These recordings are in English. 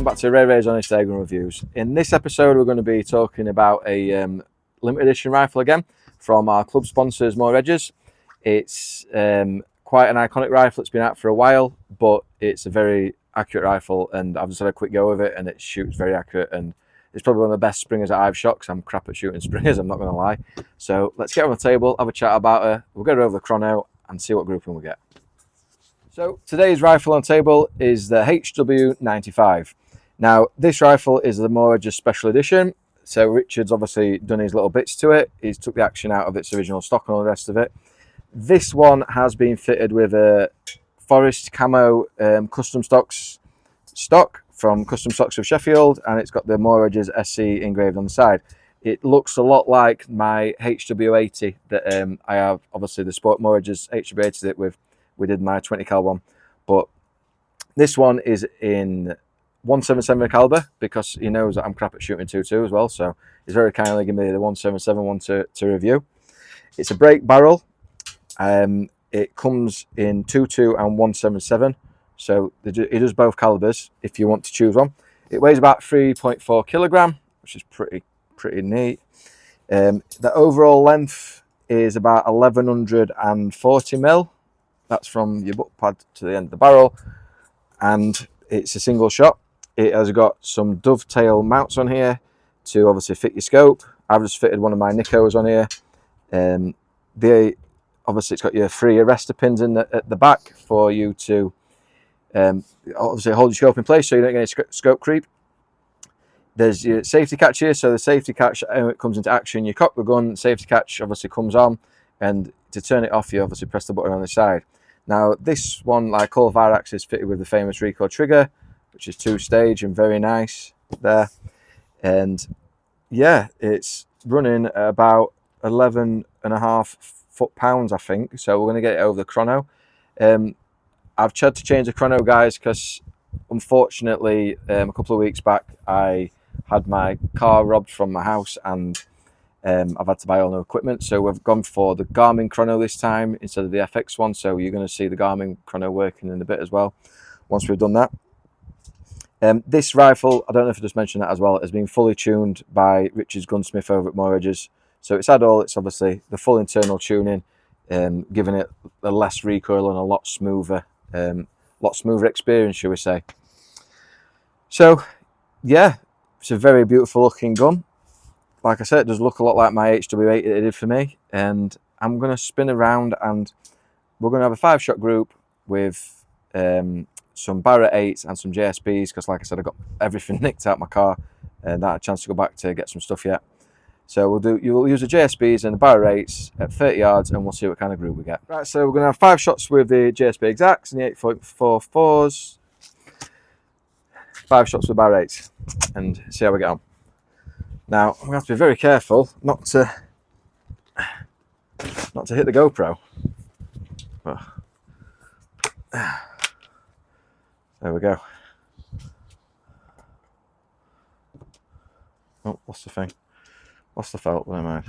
back to Ray Honest Airgun Reviews. In this episode we're going to be talking about a limited edition rifle again from our club sponsors MoorEdges. It's quite an iconic rifle. It's been out for a while, but it's a very accurate rifle, and I've just had a quick go of it and it shoots very accurate, and it's probably one of the best springers that I've shot because I'm crap at shooting springers, I'm not going to lie. So let's get on the table, have a chat about her, we'll get her over the chrono and see what grouping we get. So today's rifle on table is the HW95. Now this rifle is the MoorEdges Special Edition. So Richard's obviously done his little bits to it. He's took the action out of its original stock and all the rest of it. This one has been fitted with a forest camo custom stocks stock from Custom Stocks of Sheffield, and it's got the MoorEdges SC engraved on the side. It looks a lot like my HW80 that I have, obviously the Sport MoorEdges HW80 that we did my 20 cal one, but this one is in 177 caliber because he knows that I'm crap at shooting 2.2 as well, so he's very kindly given me the 177 one to review. It's a break barrel. It comes in 2.2 and 177, so it does both calibers if you want to choose one. It weighs about 3.4 kilogram, which is pretty neat. The overall length is about 1140 mil. That's from your butt pad to the end of the barrel, and it's a single shot. It has got some dovetail mounts on here to obviously fit your scope. I've just fitted one of my Nikos on here. Obviously it's got your 3 arrestor pins in at the back for you to obviously hold your scope in place so you don't get any scope creep. There's your safety catch here, so the safety catch, when it comes into action, you cock the gun, safety catch obviously comes on, and to turn it off you obviously press the button on the side. Now this one, like all Weihrauchs, is fitted with the famous recoil trigger, which is 2-stage and very nice there. And yeah, it's running at about 11.5 foot-pounds, I think, so we're going to get it over the chrono. I've had to change the chrono, guys, because unfortunately a couple of weeks back I had my car robbed from my house, and I've had to buy all new equipment, so we've gone for the Garmin chrono this time instead of the FX one, so you're going to see the Garmin chrono working in a bit as well once we've done that. This rifle, I don't know if I just mentioned that as well, has been fully tuned by Richard's gunsmith over at MoorEdges. So it's obviously the full internal tuning, giving it a less recoil and a lot smoother experience, shall we say. So yeah, it's a very beautiful looking gun. Like I said, it does look a lot like my HW8 that it did for me, and I'm going to spin around and we're going to have a 5-shot group with some Barrett 8s and some JSBs, because like I said, I got everything nicked out my car and not had a chance to go back to get some stuff yet. So you'll use the JSBs and the Barrett 8s at 30 yards and we'll see what kind of group we get. Right, so we're going to have 5 shots with the JSB exacts and the 8.44s, 5 shots with Barrett 8s, and see how we get on. Now I'm going to have to be very careful not to hit the GoPro. Oh. There we go. Oh, what's the thing? What's the felt? Never mind.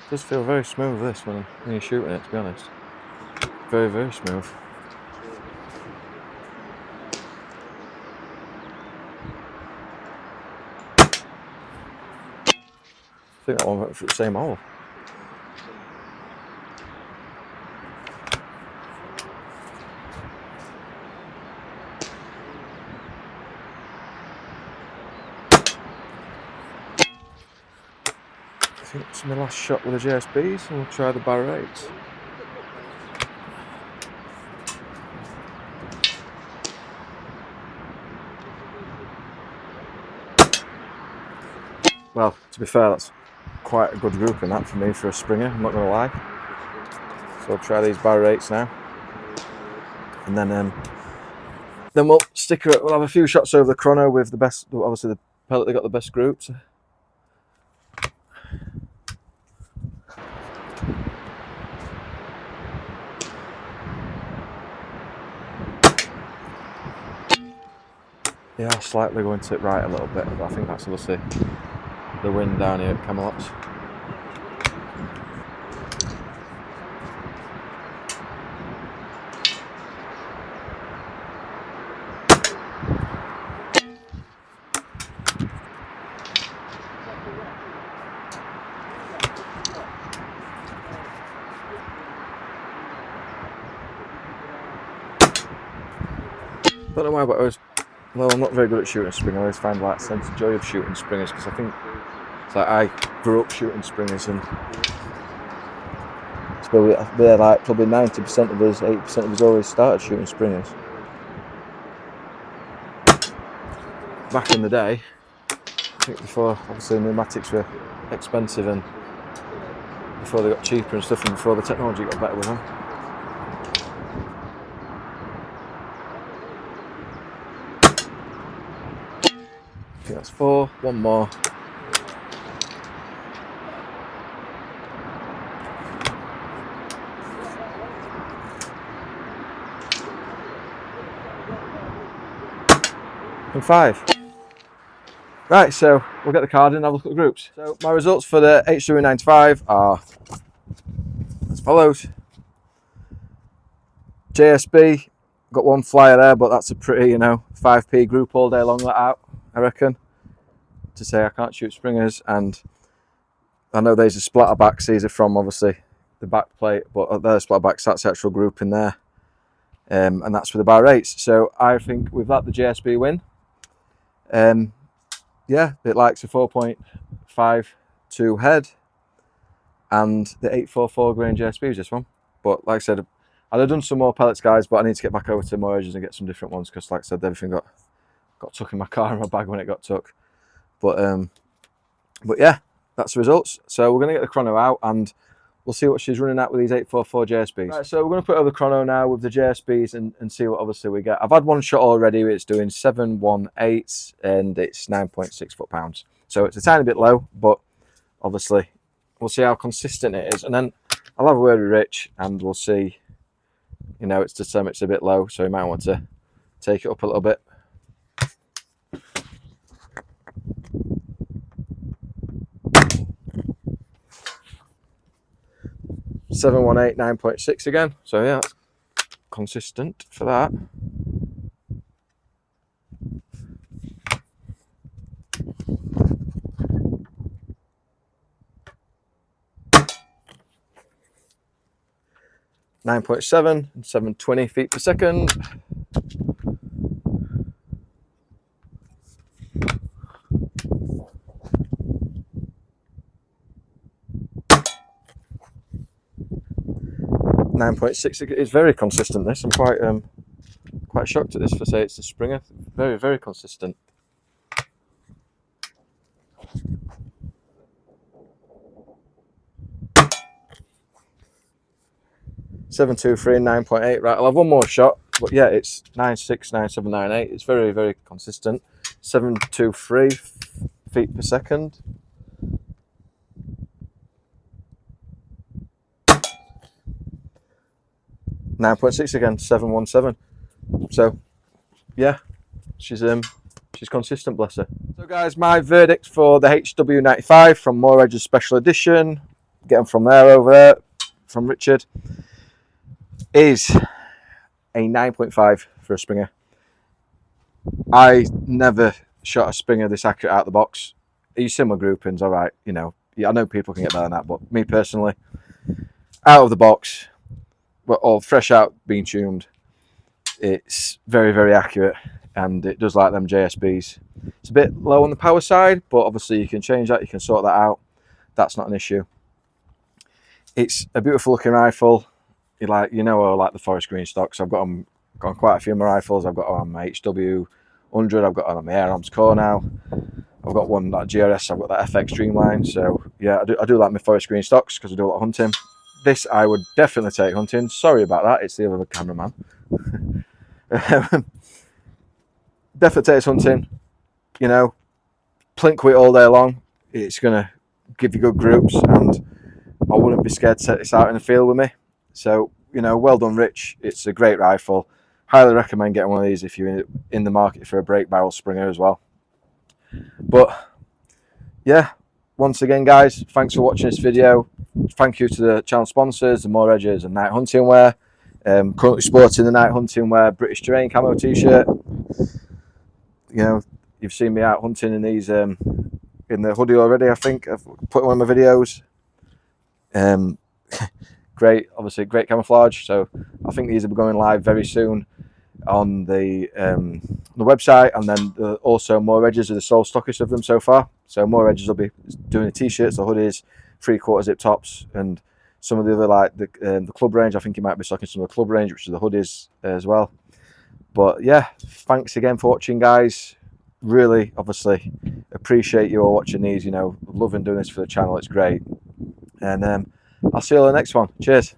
It does feel very smooth, this, when you're shooting it, to be honest. Very, very smooth. I think that one went through the same hole. I think it's my last shot with the JSBs, and we'll try the Barrett 8s. Well, to be fair, that's quite a good grouping that for me for a Springer, I'm not going to lie. So we'll try these bar rates now, and then we'll stick it. We'll have a few shots over the chrono with the best. Obviously, the pellet they got the best groups. Yeah, I'll slightly go into it right a little bit, but I think that's obviously the wind down here at Camelots. Don't know why, but well, I'm not very good at shooting spring. I always find like a sense of joy of shooting springers, because I think it's like I grew up shooting springers, and it's probably like 90% of us, 80% of us always started shooting springers. Back in the day, I think before obviously pneumatics were expensive and before they got cheaper and stuff, and before the technology got better with them. I think that's 4, one more. And 5. Right, so we'll get the card in and have a look at the groups. So my results for the HW95 are as follows. JSB, got 1 flyer there, but that's a pretty, 5p group all day long let out, I reckon, to say I can't shoot springers. And I know there's a splatter backs, these are from obviously the back plate, but they're splatter backs, that's the actual group in there. And that's for the bar rates. So I think with that, the JSB win. Yeah, it likes a 4.52 head, and the 844 grain JSB is this one. But like I said, I'd have done some more pellets, guys, but I need to get back over to MoorEdges and get some different ones, because like I said, everything got took in my car and my bag when it got took. But yeah, that's the results. So we're going to get the chrono out and we'll see what she's running at with these 844 JSBs. Right, so we're going to put over the chrono now with the JSBs and see what obviously we get. I've had one shot already. It's doing 718 and it's 9.6 foot-pounds. So it's a tiny bit low, but obviously we'll see how consistent it is. And then I'll have a word with Rich and we'll see, it's just it's a bit low, so we might want to take it up a little bit. $718, 9.6 again. So yeah, that's consistent for that. $9.7 and 720 feet per second. .6. It's very consistent. This I'm quite shocked at this for say it's a Springer. Very, very consistent. .723 and 9.8. Right, I'll have one more shot. But yeah, it's 9.6, 9.7, 9.8. It's very, very consistent. 723 feet per second. .6 again, 717. So yeah, she's consistent, bless her. So guys, my verdict for the HW95 from MoorEdges Special Edition, get them from over there, from Richard, is a 9.5 for a Springer. I never shot a Springer this accurate out of the box. These similar groupings, all right, yeah, I know people can get better than that, but me personally, out of the box, or fresh out being tuned, it's very, very accurate, and it does like them JSBs. It's a bit low on the power side, but obviously you can change that, you can sort that out. That's not an issue. It's a beautiful looking rifle. I like the forest green stocks. I've got them on quite a few of my rifles. I've got on my HW100, I've got on my Airarms Core now. I've got one, that GRS, I've got that FX Streamline. So yeah, I do like my forest green stocks because I do a lot of hunting. this I would definitely take hunting. Sorry about that, it's the other cameraman. Definitely take this hunting, you know, plink with it all day long. It's going to give you good groups, and I wouldn't be scared to set this out in the field with me. So, you know, well done, Rich. It's a great rifle. Highly recommend getting one of these if you're in the market for a break barrel Springer as well. But yeah, once again, guys, thanks for watching this video. Thank you to the channel sponsors, the MoorEdges and Night Hunting Wear. Currently sporting the Night Hunting Wear British Terrain camo t-shirt. You know, you've seen me out hunting in these in the hoodie already. I think I've put one of my videos. Great, obviously great camouflage. So I think these will be going live very soon on the website, and then also MoorEdges are the sole stockist of them so far. So MoorEdges will be doing the t-shirts, the hoodies, 3/4 zip tops, and some of the other, like the club range. I think you might be stocking some of the club range, which is the hoodies as well. But yeah, thanks again for watching, guys. Really, obviously, appreciate you all watching these. You know, loving doing this for the channel. It's great, and I'll see you on the next one. Cheers.